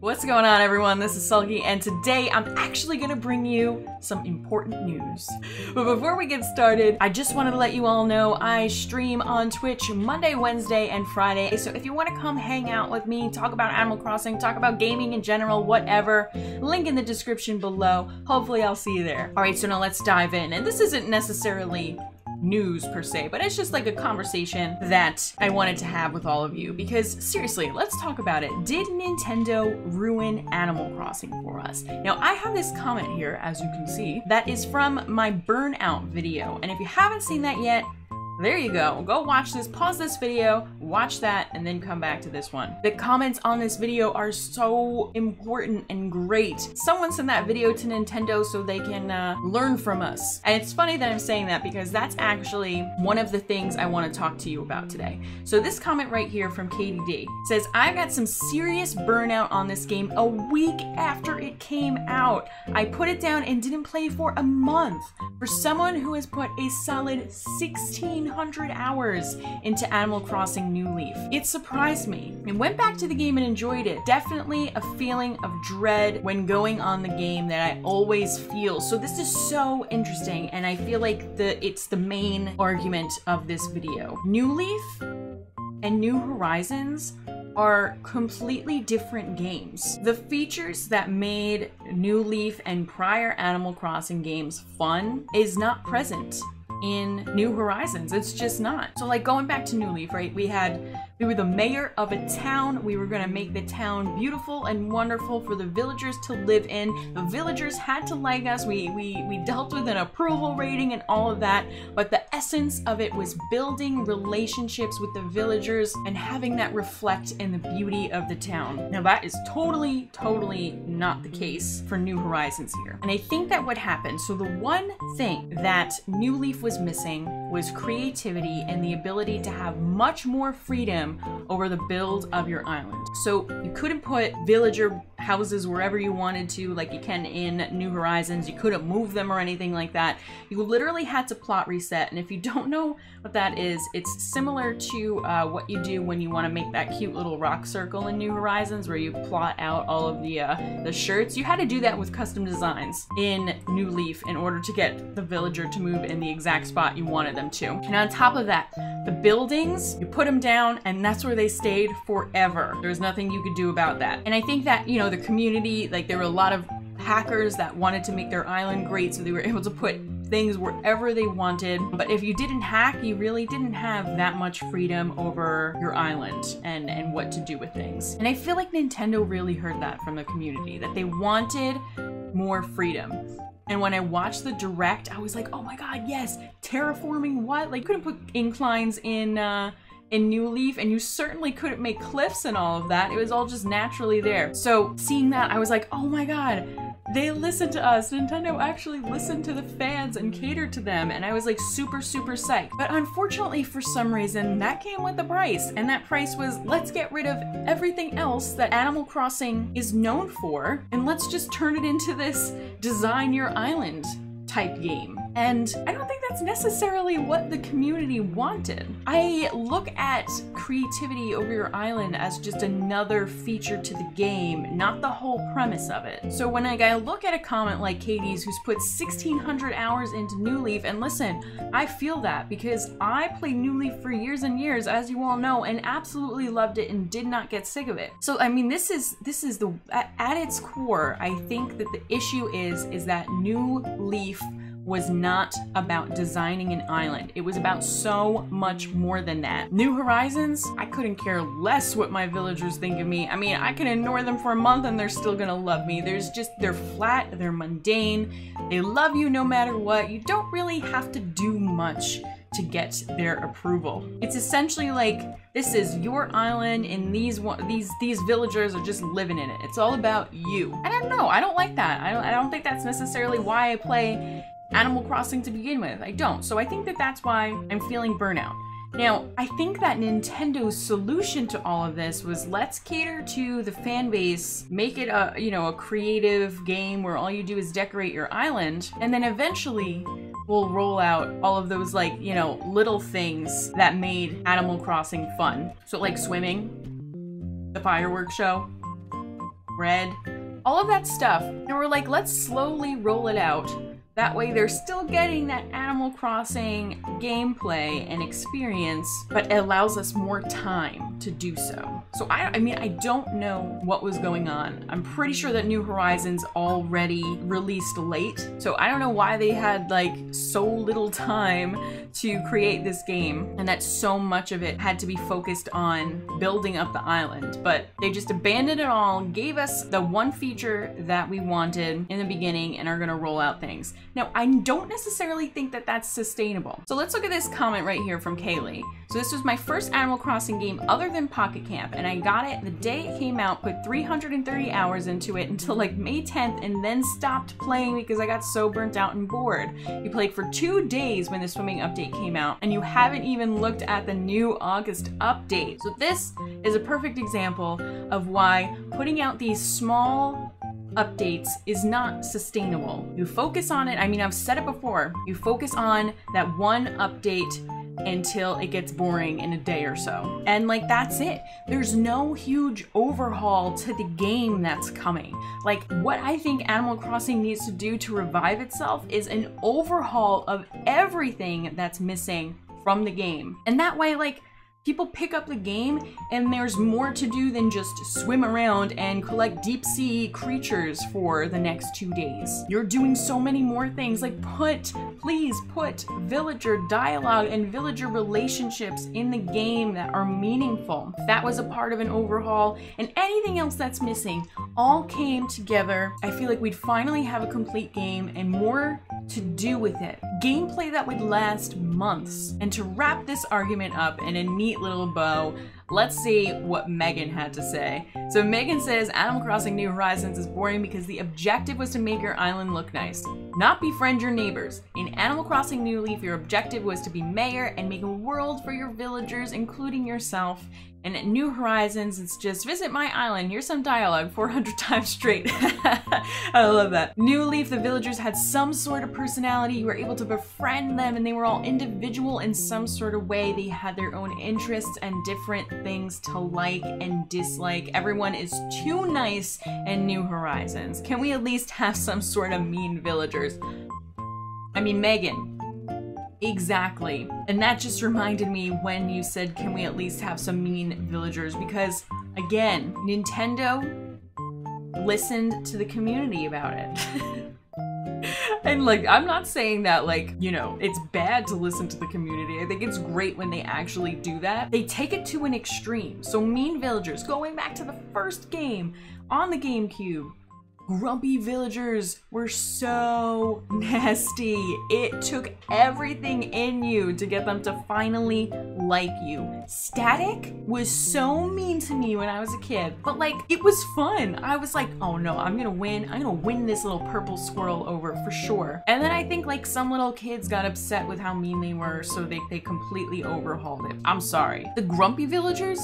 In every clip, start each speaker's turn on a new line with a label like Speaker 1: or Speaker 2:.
Speaker 1: What's going on, everyone? This is Sulky, and today I'm actually gonna bring you some important news. But before we get started, I just wanted to let you all know I stream on Twitch Monday, Wednesday, and Friday. So if you want to come hang out with me, talk about Animal Crossing, talk about gaming in general, whatever, link in the description below. Hopefully I'll see you there. All right, so now let's dive in. And this isn't necessarily news per se, but it's just like a conversation that I wanted to have with all of you, because seriously, let's talk about it. Did Nintendo ruin Animal Crossing for us? Now, I have this comment here, as you can see, that is from my Burnout video, and if you haven't seen that yet, there you go. Go watch this, pause this video, watch that, and then come back to this one. The comments on this video are so important and great. Someone sent that video to Nintendo so they can learn from us. And it's funny that I'm saying that because that's actually one of the things I want to talk to you about today. So this comment right here from Katie D says, I got some serious burnout on this game a week after it came out. I put it down and didn't play for a month. For someone who has put a solid 1,600 hours into Animal Crossing New Leaf, it surprised me and went back to the game and enjoyed it. Definitely a feeling of dread when going on the game that I always feel. So this is so interesting, and I feel like it's the main argument of this video. New Leaf and New Horizons are completely different games. The features that made New Leaf and prior Animal Crossing games fun is not present in New Horizons. It's just not. So like going back to New Leaf, right? We were the mayor of a town. We were gonna make the town beautiful and wonderful for the villagers to live in. The villagers had to like us. We dealt with an approval rating and all of that, but the essence of it was building relationships with the villagers and having that reflect in the beauty of the town. Now that is totally not the case for New Horizons here. And I think that what happened, so the one thing that New Leaf was missing was creativity and the ability to have much more freedom over the build of your island. So you couldn't put villager houses wherever you wanted to like you can in New Horizons. You couldn't move them or anything like that. You literally had to plot reset, and if you don't know what that is, it's similar to what you do when you want to make that cute little rock circle in New Horizons where you plot out all of the shirts. You had to do that with custom designs in New Leaf in order to get the villager to move in the exact spot you wanted them to. And on top of that, the buildings, you put them down and that's where they stayed forever. There's nothing you could do about that. And I think that, you know, the community, like there were a lot of hackers that wanted to make their island great, so they were able to put things wherever they wanted. But if you didn't hack, you really didn't have that much freedom over your island and what to do with things. And I feel like Nintendo really heard that from the community, that they wanted more freedom. And when I watched the direct, I was like, oh my god, yes, terraforming what? Like, you couldn't put inclines in New Leaf, and you certainly couldn't make cliffs and all of that. It was all just naturally there. So seeing that, I was like, oh my god, they listened to us. Nintendo actually listened to the fans and catered to them, and I was like super psyched. But unfortunately, for some reason, that came with a price, and that price was, let's get rid of everything else that Animal Crossing is known for, and let's just turn it into this design your island type game. And I don't think that's necessarily what the community wanted. I look at creativity over your island as just another feature to the game, not the whole premise of it. So when I look at a comment like Katie's, who's put 1,600 hours into New Leaf, and listen, I feel that because I played New Leaf for years and years, as you all know, and absolutely loved it and did not get sick of it. So I mean, this is the at its core, I think that the issue is that New Leaf was not about designing an island. It was about so much more than that. New Horizons, I couldn't care less what my villagers think of me. I mean, I can ignore them for a month and they're still gonna love me. They're flat, they're mundane, they love you no matter what. You don't really have to do much to get their approval. It's essentially like, this is your island and these villagers are just living in it. It's all about you. I don't know, I don't like that. I don't think that's necessarily why I play Animal Crossing to begin with. I don't. So I think that that's why I'm feeling burnout. Now, I think that Nintendo's solution to all of this was, let's cater to the fan base, make it a, you know, a creative game where all you do is decorate your island, and then eventually we'll roll out all of those, like, you know, little things that made Animal Crossing fun. So like swimming, the fireworks show, bread, all of that stuff. They were like, let's slowly roll it out. That way they're still getting that Animal Crossing gameplay and experience, but it allows us more time to do so. So I mean, I don't know what was going on. I'm pretty sure that New Horizons already released late. So I don't know why they had like so little time to create this game and that so much of it had to be focused on building up the island. But they just abandoned it all, gave us the one feature that we wanted in the beginning and are gonna roll out things. Now, I don't necessarily think that that's sustainable. So let's look at this comment right here from Kaylee. So this was my first Animal Crossing game other than Pocket Camp, and I got it the day it came out, put 330 hours into it until like May 10th, and then stopped playing because I got so burnt out and bored. You played for 2 days when the swimming update came out, and you haven't even looked at the new August update. So this is a perfect example of why putting out these small updates is not sustainable. You focus on it, I mean, I've said it before, you focus on that one update until it gets boring in a day or so. And like, that's it. There's no huge overhaul to the game that's coming. Like, what I think Animal Crossing needs to do to revive itself is an overhaul of everything that's missing from the game. And that way, like, people pick up the game and there's more to do than just swim around and collect deep sea creatures for the next 2 days. You're doing so many more things, like please put villager dialogue and villager relationships in the game that are meaningful. If that was a part of an overhaul, and anything else that's missing all came together, I feel like we'd finally have a complete game and more to do with it. Gameplay that would last months. And to wrap this argument up in a neat little bow, let's see what Megan had to say. So Megan says, Animal Crossing New Horizons is boring because the objective was to make your island look nice, not befriend your neighbors. In Animal Crossing New Leaf, your objective was to be mayor and make a world for your villagers, including yourself. And at New Horizons, it's just visit my island, here's some dialogue 400 times straight. I love that. New Leaf, the villagers had some sort of personality. You were able to befriend them and they were all individual in some sort of way. They had their own interests and different things to like and dislike. Everyone is too nice in New Horizons. Can we at least have some sort of mean villagers? I mean, Megan. Exactly. And that just reminded me when you said, can we at least have some mean villagers? Because, again, Nintendo listened to the community about it. And, like, I'm not saying that, like, you know, it's bad to listen to the community. I think it's great when they actually do that. They take it to an extreme. So mean villagers, going back to the first game on the GameCube, grumpy villagers were so nasty. It took everything in you to get them to finally like you. Static was so mean to me when I was a kid, but like, it was fun. I was like, oh no, I'm gonna win this little purple squirrel over for sure. And then I think like some little kids got upset with how mean they were, so they completely overhauled it. I'm sorry. The grumpy villagers?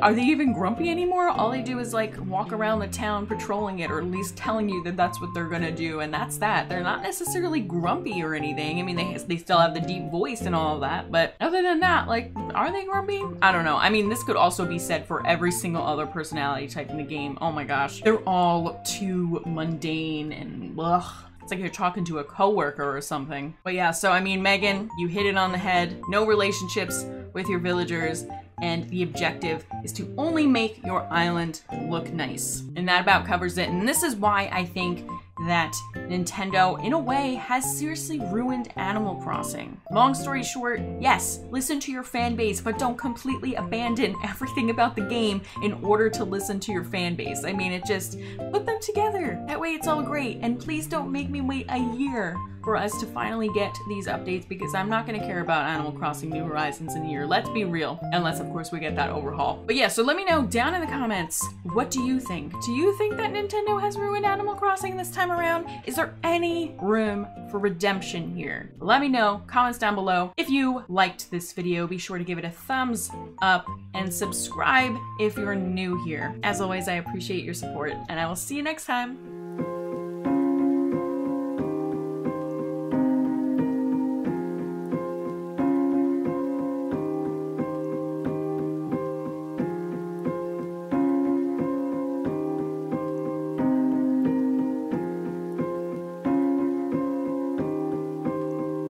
Speaker 1: Are they even grumpy anymore? All they do is like walk around the town patrolling it, or at least telling you that that's what they're gonna do, and that's that. They're not necessarily grumpy or anything. I mean, they still have the deep voice and all of that, but other than that, like, are they grumpy? I don't know. I mean, this could also be said for every single other personality type in the game. Oh my gosh. They're all too mundane and ugh. It's like you're talking to a coworker or something. But yeah, so I mean, Megan, you hit it on the head. No relationships with your villagers, and the objective is to only make your island look nice. And that about covers it. And this is why I think that Nintendo, in a way, has seriously ruined Animal Crossing. Long story short, yes, listen to your fan base, but don't completely abandon everything about the game in order to listen to your fan base. I mean, it just, put them together. That way it's all great. And please don't make me wait a year for us to finally get these updates, because I'm not gonna care about Animal Crossing New Horizons in a year. Let's be real. Unless, of course, we get that overhaul. But yeah, so let me know down in the comments, what do you think? Do you think that Nintendo has ruined Animal Crossing this time around? Is there any room for redemption here? Let me know, comments down below. If you liked this video, be sure to give it a thumbs up and subscribe if you're new here. As always, I appreciate your support, and I will see you next time.